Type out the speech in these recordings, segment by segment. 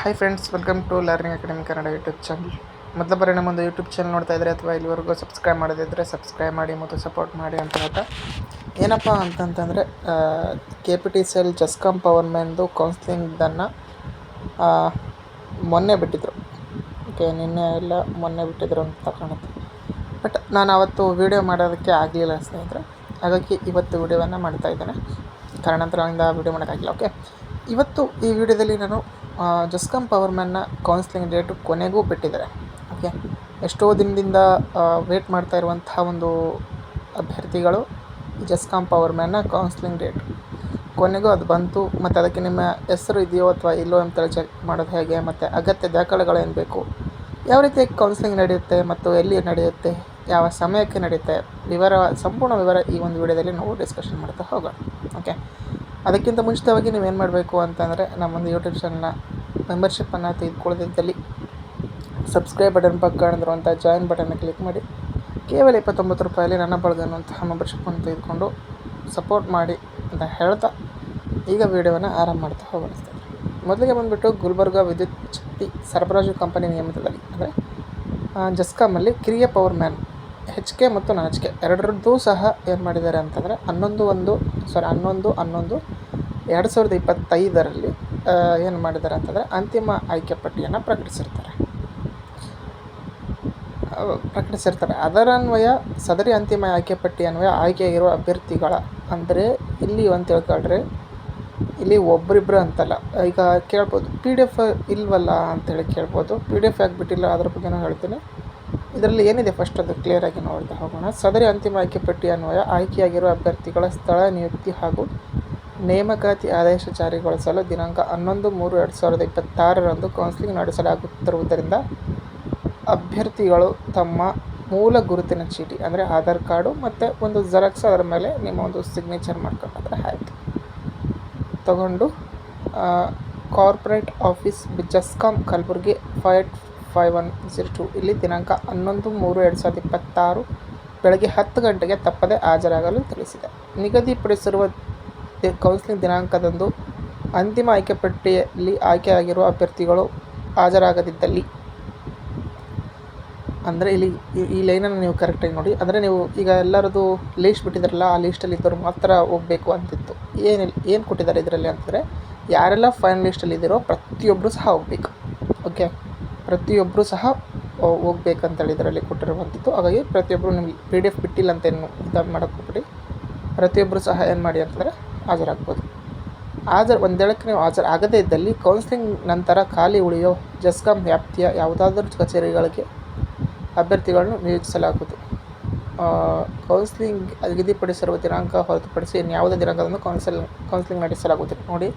Hi friends, welcome to learning academy Kannada YouTube channel. ಮೊದಲ ಬಾರಿ ನಮ್ಮೊಂದು YouTube channel ನೋಡ್ತಾ ಇದ್ದರೆ ಅಥವಾ ಇಲ್ಲಿವರೆಗೂ ಸಬ್ಸ್ಕ್ರೈಬ್ ಮಾಡೋದಿದ್ದರೆ ಸಬ್ಸ್ಕ್ರೈಬ್ ಮಾಡಿ ಮತ್ತು ಸಪೋರ್ಟ್ ಮಾಡಿ ಅಂತ ಹೇಳ್ತಾ, ಏನಪ್ಪ ಅಂತಂತಂದರೆ KPTCL ಜಸ್ಕಾಮ್ ಪವರ್ ಮ್ಯಾನ್ದು ಕೌನ್ಸ್ಲಿಂಗನ್ನು ಮೊನ್ನೆ ಬಿಟ್ಟಿದ್ದರು. ಓಕೆ, ನಿನ್ನೆ ಇಲ್ಲ ಮೊನ್ನೆ ಬಿಟ್ಟಿದ್ರು ಅಂತ ಕಾಣುತ್ತೆ. ಬಟ್ ನಾನು ಅವತ್ತು ವೀಡಿಯೋ ಮಾಡೋದಕ್ಕೆ ಆಗಲಿಲ್ಲ ಸ್ನೇಹಿತರೆ, ಹಾಗಾಗಿ ಇವತ್ತು ವೀಡಿಯೋವನ್ನು ಮಾಡ್ತಾ ಇದ್ದೇನೆ. ಕಾರಣಾಂತರದಿಂದ ವೀಡಿಯೋ ಮಾಡೋಕ್ಕಾಗಿಲ್ಲ. ಓಕೆ, ಇವತ್ತು ಈ ವಿಡಿಯೋದಲ್ಲಿ ನಾನು ಜಸ್ಕಾಮ್ ಪವರ್ ಮ್ಯಾನ್ನ ಕೌನ್ಸ್ಲಿಂಗ್ ಡೇಟು ಕೊನೆಗೂ ಬಿಟ್ಟಿದ್ದಾರೆ. ಓಕೆ, ಎಷ್ಟೋ ದಿನದಿಂದ ವೇಟ್ ಮಾಡ್ತಾ ಇರುವಂತಹ ಒಂದು ಅಭ್ಯರ್ಥಿಗಳು ಜಸ್ಕಾಮ್ ಪವರ್ ಮ್ಯಾನ್ನ ಕೌನ್ಸ್ಲಿಂಗ್ ಡೇಟ್ ಕೊನೆಗೂ ಅದು ಬಂತು. ಮತ್ತು ಅದಕ್ಕೆ ನಿಮ್ಮ ಹೆಸರು ಇದೆಯೋ ಅಥವಾ ಇಲ್ಲೋ ಅಂತೇಳಿ ಚೆಕ್ ಮಾಡೋದು ಹೇಗೆ, ಮತ್ತು ಅಗತ್ಯ ದಾಖಲೆಗಳೇನು ಬೇಕು, ಯಾವ ರೀತಿ ಕೌನ್ಸ್ಲಿಂಗ್ ನಡೆಯುತ್ತೆ ಮತ್ತು ಎಲ್ಲಿ ನಡೆಯುತ್ತೆ, ಯಾವ ಸಮಯಕ್ಕೆ ನಡೆಯುತ್ತೆ, ಸಂಪೂರ್ಣ ವಿವರ ಈ ಒಂದು ವಿಡಿಯೋದಲ್ಲಿ ನಾವು ಡಿಸ್ಕಷನ್ ಮಾಡ್ತಾ ಹೋಗೋಣ. ಓಕೆ, ಅದಕ್ಕಿಂತ ಮುಂಚಿತವಾಗಿ ನೀವೇನು ಮಾಡಬೇಕು ಅಂತಂದರೆ, ನಮ್ಮೊಂದು ಯೂಟ್ಯೂಬ್ ಚಾನಲ್ನ ಮೆಂಬರ್ಶಿಪ್ಪನ್ನು ತೆಗೆದುಕೊಳ್ಳದಿದ್ದಲ್ಲಿ ಸಬ್ಸ್ಕ್ರೈಬ್ ಬಟನ್ ಪಕ್ಕ ಕಾಣಿರುವಂಥ ಜಾಯಿನ್ ಬಟನ್ನ ಕ್ಲಿಕ್ ಮಾಡಿ ಕೇವಲ 29 ರೂಪಾಯಲ್ಲಿ ನನ್ನ ಬಳಗ ಅನ್ನುವಂತಹ ಮೆಂಬರ್ಶಿಪ್ಪನ್ನು ತೆಗೆದುಕೊಂಡು ಸಪೋರ್ಟ್ ಮಾಡಿ ಅಂತ ಹೇಳ್ತಾ ಈಗ ವೀಡಿಯೋವನ್ನು ಆರಂಭ ಮಾಡ್ತಾ ಹೋಗೋಣ. ಮೊದಲಿಗೆ ಬಂದುಬಿಟ್ಟು ಗುಲ್ಬರ್ಗ ವಿದ್ಯುತ್ ಶಕ್ತಿ ಸರಬರಾಜು ಕಂಪನಿ ನಿಯಮಿತದಲ್ಲಿ ಅಂದರೆ ಜಸ್ಕಾಮಲ್ಲಿ ಕಿರಿಯ ಪವರ್ ಮ್ಯಾನ್ HK ಮತ್ತು NHK ಎರಡರದ್ದು ಸಹ ಏನು ಮಾಡಿದ್ದಾರೆ ಅಂತಂದರೆ 11/11/2025 ಏನು ಮಾಡಿದ್ದಾರೆ ಅಂತಂದರೆ ಅಂತಿಮ ಆಯ್ಕೆ ಪಟ್ಟಿಯನ್ನು ಪ್ರಕಟಿಸಿರ್ತಾರೆ. ಅದರನ್ವಯ ಸದರಿ ಅಂತಿಮ ಆಯ್ಕೆ ಪಟ್ಟಿ ಅನ್ವಯ ಆಯ್ಕೆಯಾಗಿರುವ ಅಭ್ಯರ್ಥಿಗಳ ಅಂದರೆ ಇಲ್ಲಿ ಒಂದು ತಿಳ್ಕೊಳ್ರಿ, ಇಲ್ಲಿ ಒಬ್ಬರಿಬ್ಬರು ಅಂತಲ್ಲ. ಈಗ ಕೇಳ್ಬೋದು PDF ಇಲ್ವಲ್ಲ ಅಂತೇಳಿ ಕೇಳ್ಬೋದು. PDF ಯಾಕೆ ಬಿಟ್ಟಿಲ್ಲ ಅದ್ರ ಬಗ್ಗೆನೂ ಹೇಳ್ತೀನಿ. ಇದರಲ್ಲಿ ಏನಿದೆ ಫಸ್ಟ್ ಅದು ಕ್ಲಿಯರಾಗಿ ನೋಡ್ತಾ ಹೋಗೋಣ. ಸದರಿ ಅಂತಿಮ ಆಯ್ಕೆ ಪಟ್ಟಿ ಅನ್ವಯ ಆಯ್ಕೆಯಾಗಿರುವ ಅಭ್ಯರ್ಥಿಗಳ ಸ್ಥಳ ನಿಯುಕ್ತಿ ಹಾಗೂ ನೇಮಕಾತಿ ಆದೇಶ ಜಾರಿಗೊಳಿಸಲು ದಿನಾಂಕ 11/3/2026 ಕೌನ್ಸಿಲಿಂಗ್ ನಡೆಸಲಾಗುತ್ತಿರುವುದರಿಂದ ಅಭ್ಯರ್ಥಿಗಳು ತಮ್ಮ ಮೂಲ ಗುರುತಿನ ಚೀಟಿ ಅಂದರೆ ಆಧಾರ್ ಕಾರ್ಡು ಮತ್ತು ಒಂದು ಜೆರಾಕ್ಸ್, ಅದರ ಮೇಲೆ ನಿಮ್ಮ ಒಂದು ಸಿಗ್ನೇಚರ್ ಮಾಡ್ಕೊಂಡ್ರೆ ಆಯಿತು, ತಗೊಂಡು ಕಾರ್ಪೊರೇಟ್ ಆಫೀಸ್ ಜಸ್ಕಾಮ್ ಕಲಬುರಗಿ 55102 ಇಲ್ಲಿ ದಿನಾಂಕ 11/3/2026 ಬೆಳಗ್ಗೆ 10 ಗಂಟೆಗೆ ತಪ್ಪದೆ ಹಾಜರಾಗಲು ತಿಳಿಸಿದೆ. ನಿಗದಿಪಡಿಸಿರುವ ಕೌನ್ಸಿಲಿಂಗ್ ದಿನಾಂಕದಂದು ಅಂತಿಮ ಆಯ್ಕೆ ಪಟ್ಟಿಯಲ್ಲಿ ಆಯ್ಕೆಯಾಗಿರುವ ಅಭ್ಯರ್ಥಿಗಳು ಹಾಜರಾಗದಿದ್ದಲ್ಲಿ, ಅಂದರೆ ಇಲ್ಲಿ ಈ ಲೈನನ್ನು ನೀವು ಕರೆಕ್ಟಾಗಿ ನೋಡಿ. ಅಂದರೆ ನೀವು ಈಗ ಎಲ್ಲರದು ಲೀಸ್ಟ್ ಬಿಟ್ಟಿದ್ದಾರಲ್ಲ, ಆ ಲೀಸ್ಟಲ್ಲಿ ಇದ್ದವರು ಮಾತ್ರ ಹೋಗಬೇಕು ಅಂತಿತ್ತು. ಏನು ಕೊಟ್ಟಿದ್ದಾರೆ ಇದರಲ್ಲಿ ಅಂತಂದರೆ, ಯಾರೆಲ್ಲ ಫೈನಲ್ ಲೀಸ್ಟಲ್ಲಿ ಇದ್ದೀರೋ ಪ್ರತಿಯೊಬ್ಬರು ಸಹ ಹೋಗಬೇಕು. ಓಕೆ, ಪ್ರತಿಯೊಬ್ಬರು ಸಹ ಹೋಗ್ಬೇಕಂತೇಳಿ ಇದರಲ್ಲಿ ಕೊಟ್ಟಿರುವಂಥದ್ದು. ಹಾಗಾಗಿ ಪ್ರತಿಯೊಬ್ಬರು ನಿಮಗೆ PDF ಬಿಟ್ಟಿಲ್ಲ ಅಂತ ಏನು ಇದು ಮಾಡೋಕ್ಕೆ ಹೋಗ್ಬಿಡಿ, ಪ್ರತಿಯೊಬ್ಬರು ಸಹ ಏನು ಮಾಡಿ ಅಂತಂದರೆ ಹಾಜರಾಗ್ಬೋದು. ಒಂದೇಳಕ್ಕೆ ನೀವು ಹಾಜರಾಗದೇ ಇದ್ದಲ್ಲಿ ಕೌನ್ಸಿಲಿಂಗ್ ನಂತರ ಖಾಲಿ ಉಳಿಯೋ ಜಸ್ಕಾಮ್ ವ್ಯಾಪ್ತಿಯ ಯಾವುದಾದ್ರೂ ಕಚೇರಿಗಳಿಗೆ ಅಭ್ಯರ್ಥಿಗಳನ್ನು ನಿಯೋಜಿಸಲಾಗುವುದು. ಕೌನ್ಸಿಲಿಂಗ್ ನಿಗದಿಪಡಿಸಿರುವ ದಿನಾಂಕ ಹೊರತುಪಡಿಸಿ ಇನ್ಯಾವುದೇ ದಿನಾಂಕದಂದು ಕೌನ್ಸಿಲಿಂಗ್ ನಡೆಸಲಾಗುತ್ತದೆ. ನೋಡಿ,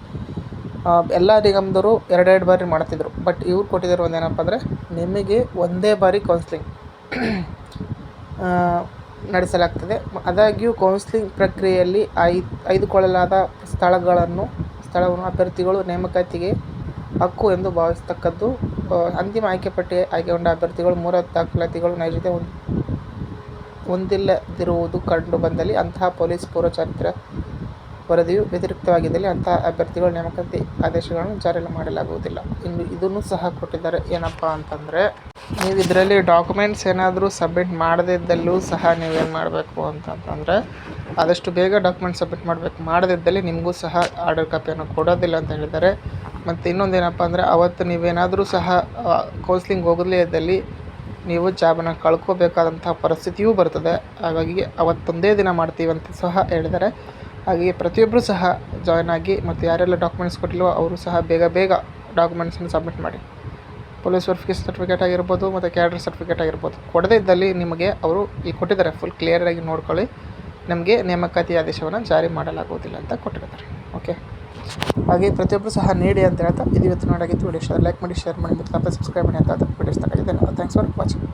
ಎಲ್ಲ ನಿಗಮದವರು 2 ಬಾರಿ ಮಾಡ್ತಿದ್ರು. ಬಟ್ ಇವ್ರು ಕೊಟ್ಟಿದ್ದಾರೆ ಒಂದೇನಪ್ಪ ಅಂದರೆ, ನಿಮಗೆ ಒಂದೇ ಬಾರಿ ಕೌನ್ಸಿಲಿಂಗ್ ನಡೆಸಲಾಗ್ತದೆ. ಆದಾಗ್ಯೂ ಕೌನ್ಸಿಲಿಂಗ್ ಪ್ರಕ್ರಿಯೆಯಲ್ಲಿ ಆಯ್ದುಕೊಳ್ಳಲಾದ ಸ್ಥಳವನ್ನು ಅಭ್ಯರ್ಥಿಗಳು ನೇಮಕಾತಿಗೆ ಹಕ್ಕು ಎಂದು ಭಾವಿಸತಕ್ಕದ್ದು. ಅಂತಿಮ ಆಯ್ಕೆ ಪಟ್ಟಿ ಆಯ್ಕೆಗೊಂಡ ಅಭ್ಯರ್ಥಿಗಳು 3 ದಾಖಲಾತಿಗಳು ನೈಜತೆ ಹೊಂದಿಲ್ಲದಿರುವುದು ಕಂಡು ಬಂದಲ್ಲಿ ಅಂತಹ ಪೊಲೀಸ್ ಪೂರ್ವ ಚಾರಿತ್ರ್ಯ ವರದಿಯು ವ್ಯತಿರಿಕ್ತವಾಗಿದ್ದಲ್ಲಿ ಅಂತಹ ಅಭ್ಯರ್ಥಿಗಳು ನೇಮಕಾತಿ ಆದೇಶಗಳನ್ನು ಜಾರಿ ಮಾಡಲಾಗುವುದಿಲ್ಲ. ಇನ್ನು ಇದನ್ನು ಸಹ ಕೊಟ್ಟಿದ್ದಾರೆ. ಏನಪ್ಪ ಅಂತಂದರೆ, ನೀವು ಇದರಲ್ಲಿ ಡಾಕ್ಯುಮೆಂಟ್ಸ್ ಏನಾದರೂ ಸಬ್ಮಿಟ್ ಮಾಡದಿದ್ದಲ್ಲೂ ಸಹ ನೀವೇನು ಮಾಡಬೇಕು ಅಂತಂತಂದರೆ, ಆದಷ್ಟು ಬೇಗ ಡಾಕ್ಯುಮೆಂಟ್ ಸಬ್ಮಿಟ್ ಮಾಡಬೇಕು. ಮಾಡದಿದ್ದಲ್ಲಿ ನಿಮಗೂ ಸಹ ಆರ್ಡರ್ ಕಾಪಿಯನ್ನು ಕೊಡೋದಿಲ್ಲ ಅಂತ ಹೇಳಿದ್ದಾರೆ. ಮತ್ತು ಇನ್ನೊಂದೇನಪ್ಪ ಅಂದರೆ, ಅವತ್ತು ನೀವೇನಾದರೂ ಸಹ ಕೌನ್ಸಿಲಿಂಗ್ ಹೋಗಲೇ ಇದ್ದಲ್ಲಿ ನೀವು ಜಾಬನ್ನು ಕಳ್ಕೋಬೇಕಾದಂತಹ ಪರಿಸ್ಥಿತಿಯೂ ಬರ್ತದೆ. ಹಾಗಾಗಿ ಅವತ್ತೊಂದೇ ದಿನ ಮಾಡ್ತೀವಿ ಅಂತ ಸಹ ಹೇಳಿದ್ದಾರೆ. ಹಾಗೆ ಪ್ರತಿಯೊಬ್ಬರು ಸಹ ಜಾಯ್ನ್ ಆಗಿ, ಮತ್ತು ಯಾರೆಲ್ಲ ಡಾಕ್ಯುಮೆಂಟ್ಸ್ ಕೊಟ್ಟಿಲ್ವೋ ಅವರು ಸಹ ಬೇಗ ಡಾಕ್ಯುಮೆಂಟ್ಸನ್ನು ಸಬ್ಮಿಟ್ ಮಾಡಿ. ಪೊಲೀಸ್ ವೆರಿಫಿಕೇಷನ್ ಸರ್ಟಿಫಿಕೇಟ್ ಆಗಿರ್ಬೋದು ಮತ್ತು ಕ್ಯಾಡರ್ ಸರ್ಟಿಫಿಕೇಟ್ ಆಗಿರ್ಬೋದು. ಕೊಡದೇ ಇದ್ದಲ್ಲಿ ನಿಮಗೆ ಅವರು ಇಲ್ಲಿ ಕೊಟ್ಟಿದ್ದಾರೆ, ಫುಲ್ ಕ್ಲಿಯರಾಗಿ ನೋಡ್ಕೊಳ್ಳಿ, ನಮಗೆ ನೇಮಕಾತಿ ಆದೇಶವನ್ನು ಜಾರಿ ಮಾಡಲಾಗುವುದಿಲ್ಲ ಅಂತ ಕೊಟ್ಟಿರ್ತಾರೆ. ಓಕೆ, ಹಾಗೆ ಪ್ರತಿಯೊಬ್ಬರು ಸಹ ನೀಡಿ ಅಂತ ಹೇಳ್ತಾ ಇದು ಇವತ್ತು ನೋಡಾಗಿತ್ತು. ವಿಡಿಯೋ ಲೈಕ್ ಮಾಡಿ, ಶೇರ್ ಮಾಡಿ ಮತ್ತು ಸಬ್ಸ್ಕ್ರೈಬ್ ಮಾಡಿ ಅಂತ ವಿಡಿಯೋಸ್ ತಗೊಂಡಿದ್ದೇನೆ. Thanks for watching.